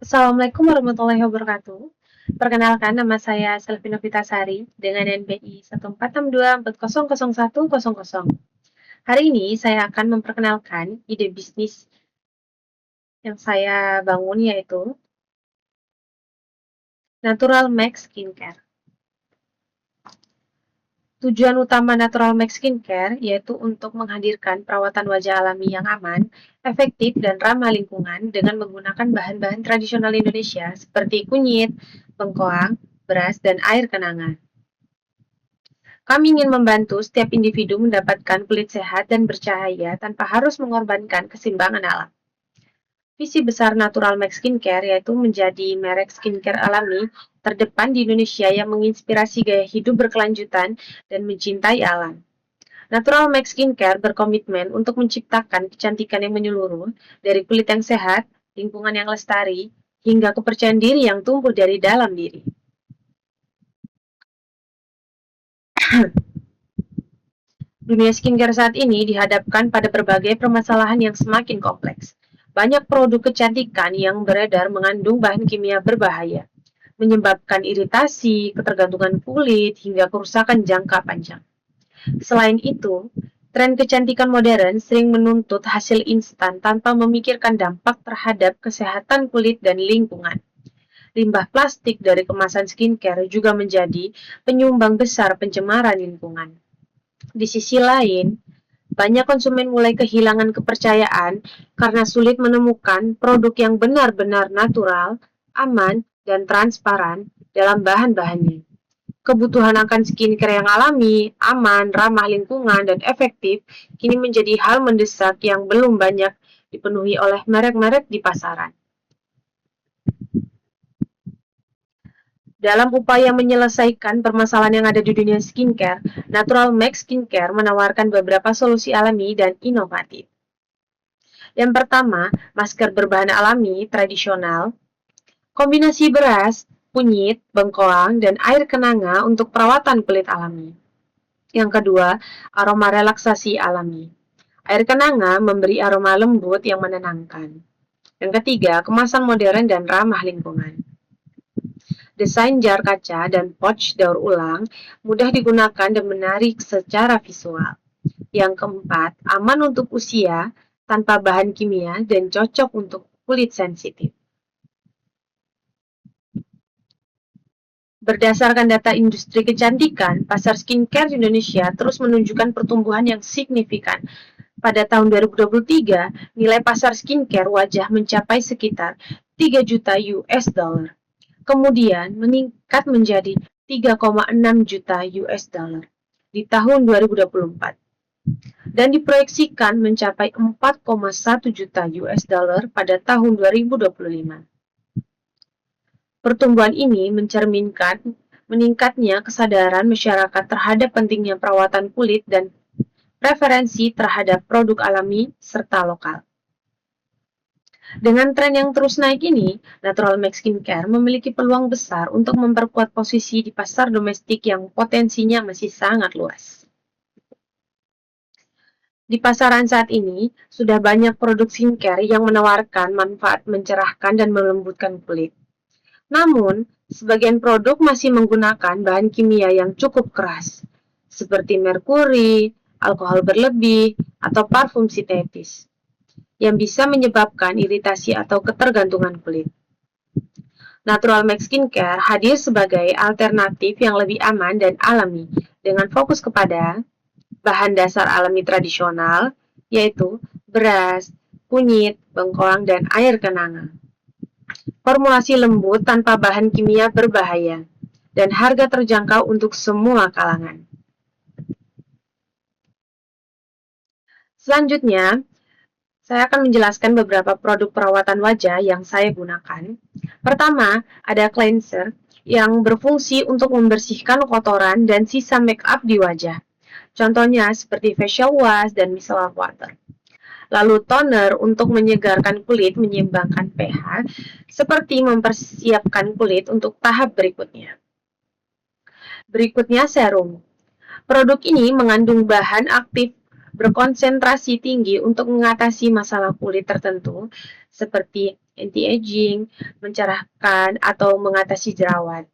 Assalamualaikum warahmatullahi wabarakatuh. Perkenalkan, nama saya Selvina Vitasari dengan NPI 146240100. Hari ini saya akan memperkenalkan ide bisnis yang saya bangun, yaitu Natural Max Skincare. Tujuan utama Natural Max Skincare yaitu untuk menghadirkan perawatan wajah alami yang aman, efektif, dan ramah lingkungan dengan menggunakan bahan-bahan tradisional Indonesia seperti kunyit, bengkoang, beras, dan air kenanga. Kami ingin membantu setiap individu mendapatkan kulit sehat dan bercahaya tanpa harus mengorbankan keseimbangan alam. Visi besar Natural Max Skincare yaitu menjadi merek skincare alami terdepan di Indonesia yang menginspirasi gaya hidup berkelanjutan dan mencintai alam. Natural Max Skincare berkomitmen untuk menciptakan kecantikan yang menyeluruh dari kulit yang sehat, lingkungan yang lestari, hingga kepercayaan diri yang tumbuh dari dalam diri. Dunia skincare saat ini dihadapkan pada berbagai permasalahan yang semakin kompleks. Banyak produk kecantikan yang beredar mengandung bahan kimia berbahaya, menyebabkan iritasi, ketergantungan kulit, hingga kerusakan jangka panjang. Selain itu, tren kecantikan modern sering menuntut hasil instan tanpa memikirkan dampak terhadap kesehatan kulit dan lingkungan. Limbah plastik dari kemasan skincare juga menjadi penyumbang besar pencemaran lingkungan. Di sisi lain, banyak konsumen mulai kehilangan kepercayaan karena sulit menemukan produk yang benar-benar natural, aman, dan transparan dalam bahan-bahannya. Kebutuhan akan skincare yang alami, aman, ramah lingkungan, dan efektif kini menjadi hal mendesak yang belum banyak dipenuhi oleh merek-merek di pasaran. Dalam upaya menyelesaikan permasalahan yang ada di dunia skincare, Natural Max Skincare menawarkan beberapa solusi alami dan inovatif. Yang pertama, masker berbahan alami tradisional, kombinasi beras, kunyit, bengkoang, dan air kenanga untuk perawatan kulit alami. Yang kedua, aroma relaksasi alami. Air kenanga memberi aroma lembut yang menenangkan. Yang ketiga, kemasan modern dan ramah lingkungan. Desain jar kaca dan pouch daur ulang mudah digunakan dan menarik secara visual. Yang keempat, aman untuk usia, tanpa bahan kimia, dan cocok untuk kulit sensitif. Berdasarkan data industri kecantikan, pasar skincare di Indonesia terus menunjukkan pertumbuhan yang signifikan. Pada tahun 2023, nilai pasar skincare wajah mencapai sekitar 3 juta US dollar. Kemudian meningkat menjadi 3,6 juta US dollar di tahun 2024 dan diproyeksikan mencapai 4,1 juta US dollar pada tahun 2025. Pertumbuhan ini mencerminkan meningkatnya kesadaran masyarakat terhadap pentingnya perawatan kulit dan preferensi terhadap produk alami serta lokal. Dengan tren yang terus naik ini, Natural Max Skincare memiliki peluang besar untuk memperkuat posisi di pasar domestik yang potensinya masih sangat luas. Di pasaran saat ini, sudah banyak produk skincare yang menawarkan manfaat mencerahkan dan melembutkan kulit. Namun, sebagian produk masih menggunakan bahan kimia yang cukup keras, seperti merkuri, alkohol berlebih, atau parfum sintetis, yang bisa menyebabkan iritasi atau ketergantungan kulit. Natural Max Skincare hadir sebagai alternatif yang lebih aman dan alami, dengan fokus kepada bahan dasar alami tradisional, yaitu beras, kunyit, bengkoang, dan air kenanga. Formulasi lembut tanpa bahan kimia berbahaya, dan harga terjangkau untuk semua kalangan. Selanjutnya, saya akan menjelaskan beberapa produk perawatan wajah yang saya gunakan. Pertama, ada cleanser yang berfungsi untuk membersihkan kotoran dan sisa make up di wajah. Contohnya seperti facial wash dan micellar water. Lalu toner untuk menyegarkan kulit, menyeimbangkan pH, seperti mempersiapkan kulit untuk tahap berikutnya. Berikutnya serum. Produk ini mengandung bahan aktif berkonsentrasi tinggi untuk mengatasi masalah kulit tertentu seperti anti-aging, mencerahkan, atau mengatasi jerawat.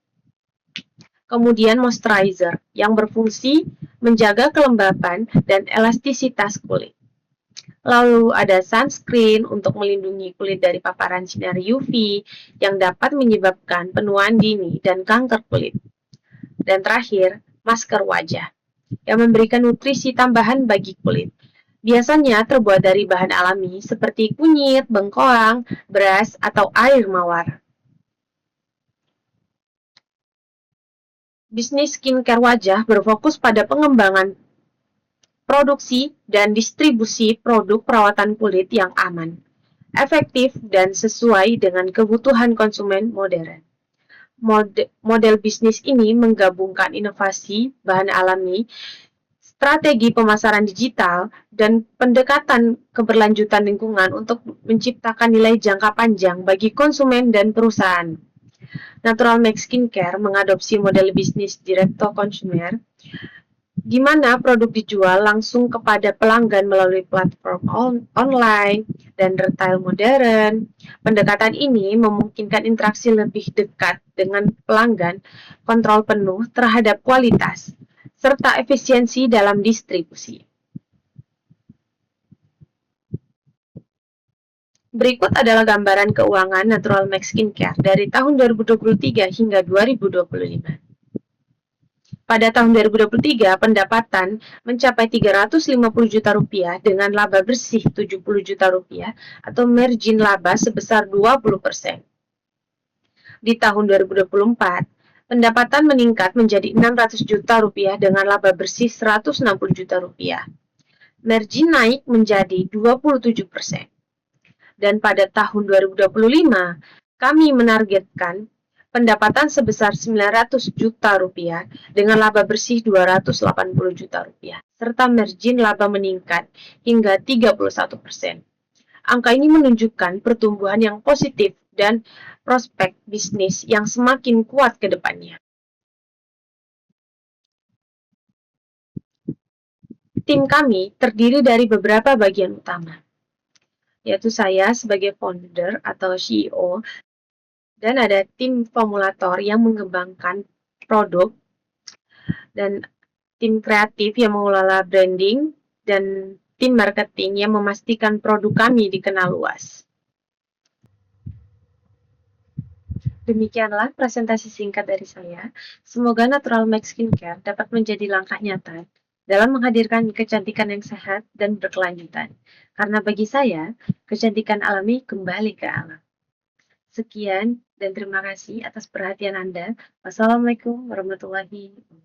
Kemudian moisturizer yang berfungsi menjaga kelembapan dan elastisitas kulit. Lalu ada sunscreen untuk melindungi kulit dari paparan sinar UV yang dapat menyebabkan penuaan dini dan kanker kulit. Dan terakhir, masker wajah yang memberikan nutrisi tambahan bagi kulit. Biasanya terbuat dari bahan alami seperti kunyit, bengkoang, beras, atau air mawar. Bisnis skincare wajah berfokus pada pengembangan produksi dan distribusi produk perawatan kulit yang aman, efektif, dan sesuai dengan kebutuhan konsumen modern. Model bisnis ini menggabungkan inovasi, bahan alami, strategi pemasaran digital, dan pendekatan keberlanjutan lingkungan untuk menciptakan nilai jangka panjang bagi konsumen dan perusahaan. Natural Make Skincare mengadopsi model bisnis direct to consumer, di mana produk dijual langsung kepada pelanggan melalui platform online dan retail modern. Pendekatan ini memungkinkan interaksi lebih dekat dengan pelanggan, kontrol penuh terhadap kualitas, serta efisiensi dalam distribusi. Berikut adalah gambaran keuangan Natural Make Skincare dari tahun 2023 hingga 2025. Pada tahun 2023, pendapatan mencapai 350 juta rupiah dengan laba bersih 70 juta rupiah atau margin laba sebesar 20%. Di tahun 2024, pendapatan meningkat menjadi 600 juta rupiah dengan laba bersih 160 juta rupiah. Margin naik menjadi 27%. Dan pada tahun 2025, kami menargetkan pendapatan sebesar 900 juta rupiah dengan laba bersih 280 juta rupiah, serta margin laba meningkat hingga 31%. Angka ini menunjukkan pertumbuhan yang positif dan prospek bisnis yang semakin kuat ke depannya. Tim kami terdiri dari beberapa bagian utama, yaitu saya sebagai founder atau CEO, dan ada tim formulator yang mengembangkan produk, dan tim kreatif yang mengelola branding, dan tim marketing yang memastikan produk kami dikenal luas. Demikianlah presentasi singkat dari saya. Semoga Natural Make Skincare dapat menjadi langkah nyata dalam menghadirkan kecantikan yang sehat dan berkelanjutan. Karena bagi saya, kecantikan alami kembali ke alam. Sekian dan terima kasih atas perhatian Anda. Wassalamualaikum warahmatullahi wabarakatuh.